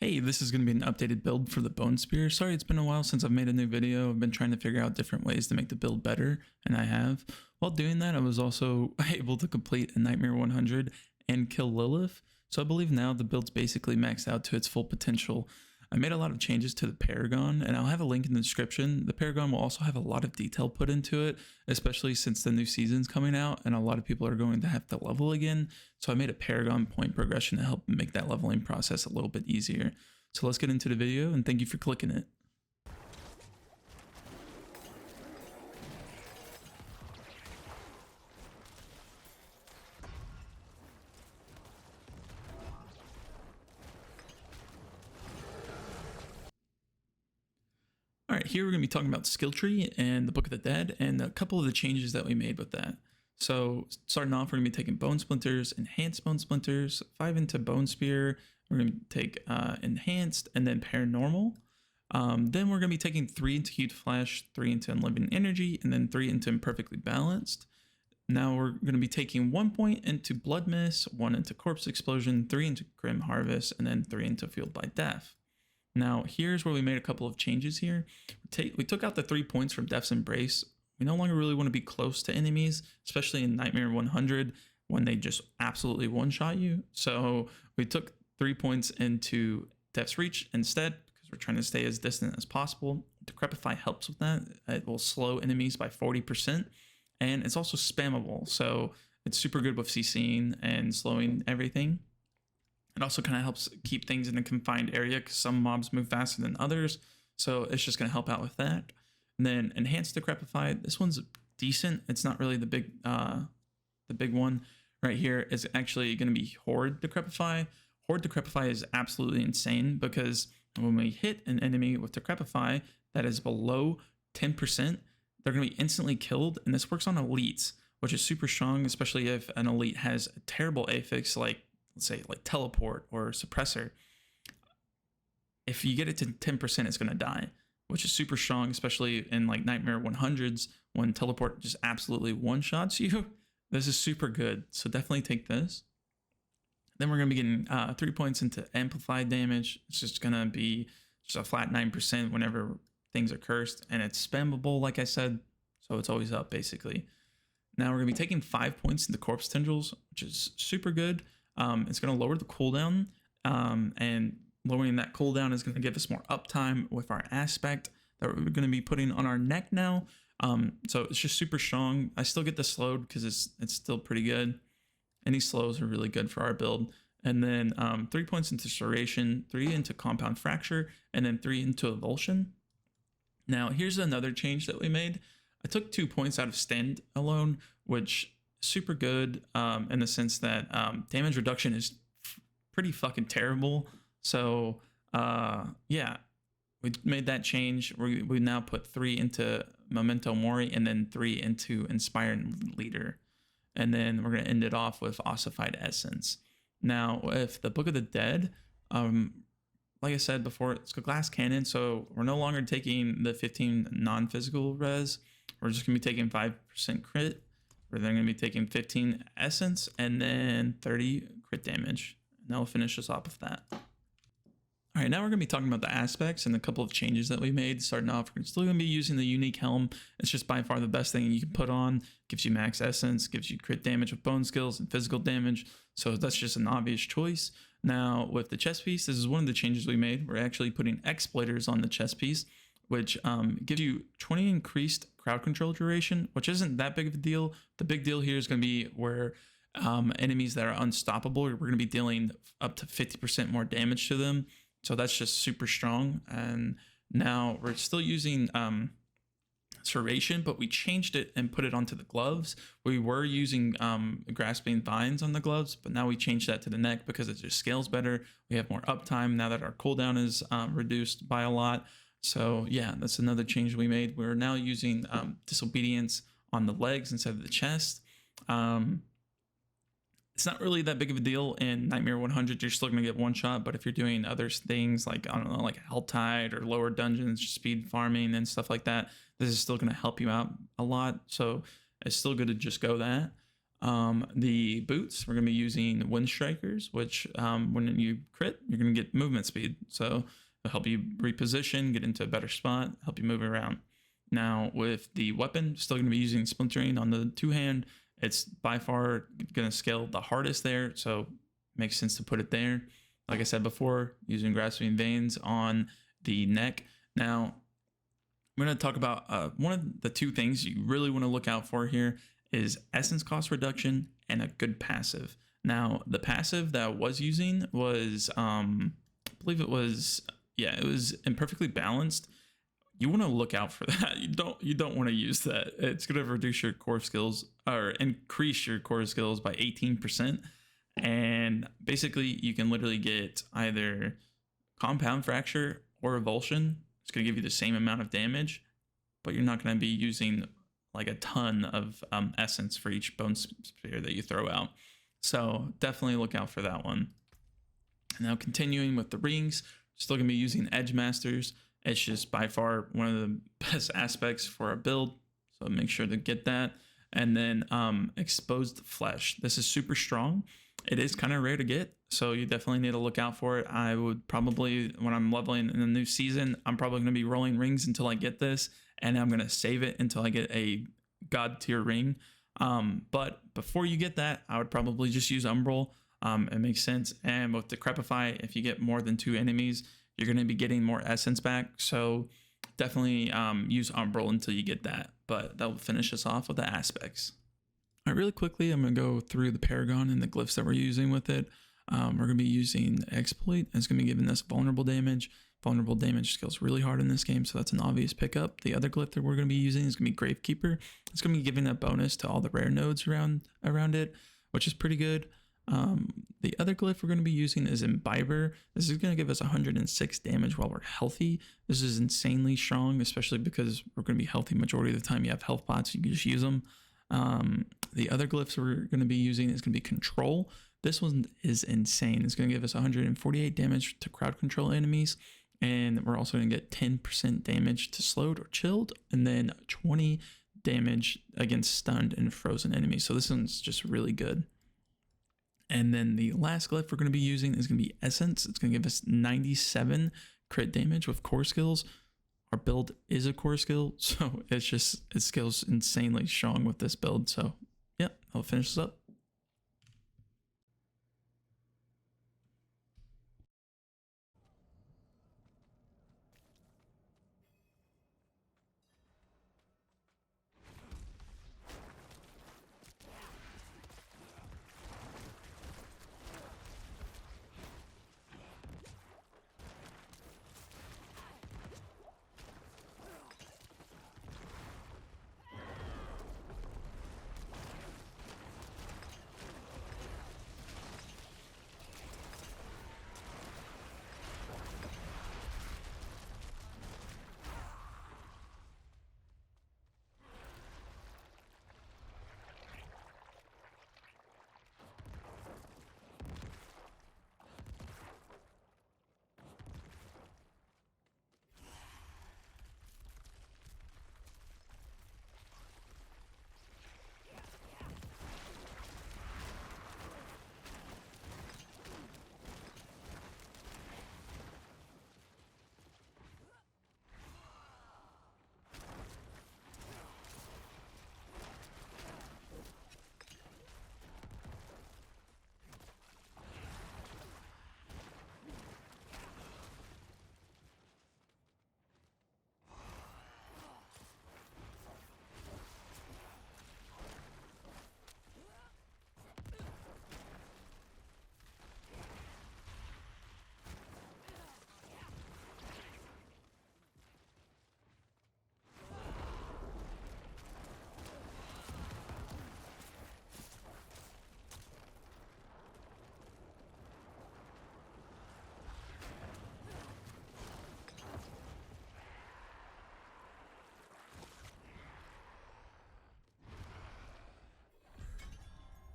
Hey, this is going to be an updated build for the Bone Spear. Sorry, it's been a while since I've made a new video. I've been trying to figure out different ways to make the build better, and I have. While doing that, I was also able to complete a Nightmare 100 and kill Lilith, so I believe now the build's basically maxed out to its full potential. I made a lot of changes to the Paragon, and I'll have a link in the description. The Paragon will also have a lot of detail put into it, especially since the new season's coming out, and a lot of people are going to have to level again. So I made a Paragon point progression to help make that leveling process a little bit easier. So let's get into the video, and thank you for clicking it. All right, here we're going to be talking about skill tree and the Book of the Dead and a couple of the changes that we made with that. So starting off, we're going to be taking Bone Splinters, Enhanced Bone Splinters, 5 into Bone Spear. We're going to take Enhanced and then Paranormal. Then we're going to be taking 3 into Huge Flash, 3 into Unliving Energy, and then 3 into Imperfectly Balanced. Now we're going to be taking 1 point into Blood Mist, 1 into Corpse Explosion, 3 into Grim Harvest, and then 3 into Fueled by Death. Now, here's where we made a couple of changes here. We took out the 3 points from Death's Embrace. We no longer really want to be close to enemies, especially in Nightmare 100 when they just absolutely one-shot you. So we took 3 points into Death's Reach instead because we're trying to stay as distant as possible. Decrepify helps with that. It will slow enemies by 40%, and it's also spammable. So it's super good with CCing and slowing everything. It also kind of helps keep things in a confined area because some mobs move faster than others. So it's just going to help out with that. And then Enhanced Decrepify. This one's decent. It's not really the big one. Right here is actually going to be Horde Decrepify. Horde Decrepify is absolutely insane because when we hit an enemy with Decrepify that is below 10%, they're going to be instantly killed. And this works on elites, which is super strong, especially if an elite has a terrible affix like, let's say, like Teleport or Suppressor. If you get it to 10%, it's going to die, which is super strong, especially in like Nightmare 100s when Teleport just absolutely one-shots you. This is super good, so definitely take this. Then we're going to be getting 3 points into Amplified damage. It's just going to be just a flat 9% whenever things are cursed, and it's spammable, like I said, so it's always up, basically. Now we're going to be taking 5 points into Corpse Tendrils, which is super good. It's going to lower the cooldown, and lowering that cooldown is going to give us more uptime with our aspect that we're going to be putting on our neck now. So it's just super strong. I still get the slowed because it's still pretty good. Any slows are really good for our build. And then 3 points into Serration, 3 into Compound Fracture, and then 3 into Avulsion. Now here's another change that we made. I took 2 points out of Stand Alone, which super good in the sense that damage reduction is pretty fucking terrible. So yeah, we made that change. We now put 3 into Memento Mori and then 3 into Inspired Leader, and then we're gonna end it off with Ossified Essence. Now with the Book of the Dead, like I said before, it's a glass cannon, so we're no longer taking the 15 non-physical res. We're just gonna be taking 5% crit. We're then going to be taking 15 essence and then 30 crit damage. And that will finish us off with that. All right, now we're going to be talking about the aspects and a couple of changes that we made. Starting off, we're still going to be using the unique helm. It's just by far the best thing you can put on. Gives you max essence, gives you crit damage with bone skills and physical damage. So that's just an obvious choice. Now with the chest piece, this is one of the changes we made. We're actually putting exploiters on the chest piece, which gives you 20 increased crowd control duration, which isn't that big of a deal. The big deal here is going to be where enemies that are unstoppable, we're going to be dealing up to 50% more damage to them. So that's just super strong. And now we're still using Serration, but we changed it and put it onto the gloves. We were using Grasping Vines on the gloves, but now we changed that to the neck because it just scales better. We have more uptime now that our cooldown is reduced by a lot. So yeah, that's another change we made. We're now using Disobedience on the legs instead of the chest. It's not really that big of a deal in Nightmare 100. You're still going to get one shot, but if you're doing other things like, I don't know, like Hell Tide or lower dungeons, speed farming and stuff like that, this is still going to help you out a lot. So it's still good to just go that. The boots, we're going to be using Wind Strikers, which when you crit, you're going to get movement speed. So it'll help you reposition, get into a better spot, help you move around. Now with the weapon, still going to be using Splintering on the two-hand. It's by far going to scale the hardest there, so makes sense to put it there. Like I said before, using Grasping Veins on the neck. Now, I'm going to talk about one of the two things you really want to look out for here is essence cost reduction and a good passive. Now, the passive that I was using was, I believe it was, yeah, it was imperfectly balanced. You want to look out for that. You don't want to use that. It's going to reduce your core skills or increase your core skills by 18%. And basically, you can literally get either Compound Fracture or Revulsion. It's going to give you the same amount of damage, but you're not going to be using like a ton of essence for each Bone Spear that you throw out. So definitely look out for that one. Now continuing with the rings, still going to be using Edge Masters. It's just by far one of the best aspects for a build, so make sure to get that. And then Exposed Flesh. This is super strong. It is kind of rare to get, so you definitely need to look out for it. I would probably, when I'm leveling in the new season, I'm probably going to be rolling rings until I get this, and I'm going to save it until I get a God tier ring. But before you get that, I would probably just use Umbral. It makes sense. And with Decrepify, if you get more than 2 enemies, you're going to be getting more essence back. So definitely use Umbral until you get that. But that will finish us off with the aspects. All right, really quickly, I'm going to go through the Paragon and the glyphs that we're using with it. We're going to be using Exploit. It's going to be giving us vulnerable damage. Vulnerable damage scales really hard in this game, so that's an obvious pickup. The other glyph that we're going to be using is going to be Gravekeeper. It's going to be giving a bonus to all the rare nodes around it, which is pretty good. The other glyph we're going to be using is Imbiber. This is going to give us 106 damage while we're healthy. This is insanely strong, especially because we're going to be healthy majority of the time. You have health pots, you can just use them. The other glyphs we're going to be using is going to be Control. This one is insane. It's going to give us 148 damage to crowd control enemies, and we're also going to get 10% damage to slowed or chilled, and then 20 damage against stunned and frozen enemies. So this one's just really good. And then the last glyph we're going to be using is going to be Essence. It's going to give us 97 crit damage with core skills. Our build is a core skill, so it scales insanely strong with this build. So yeah, I'll finish this up.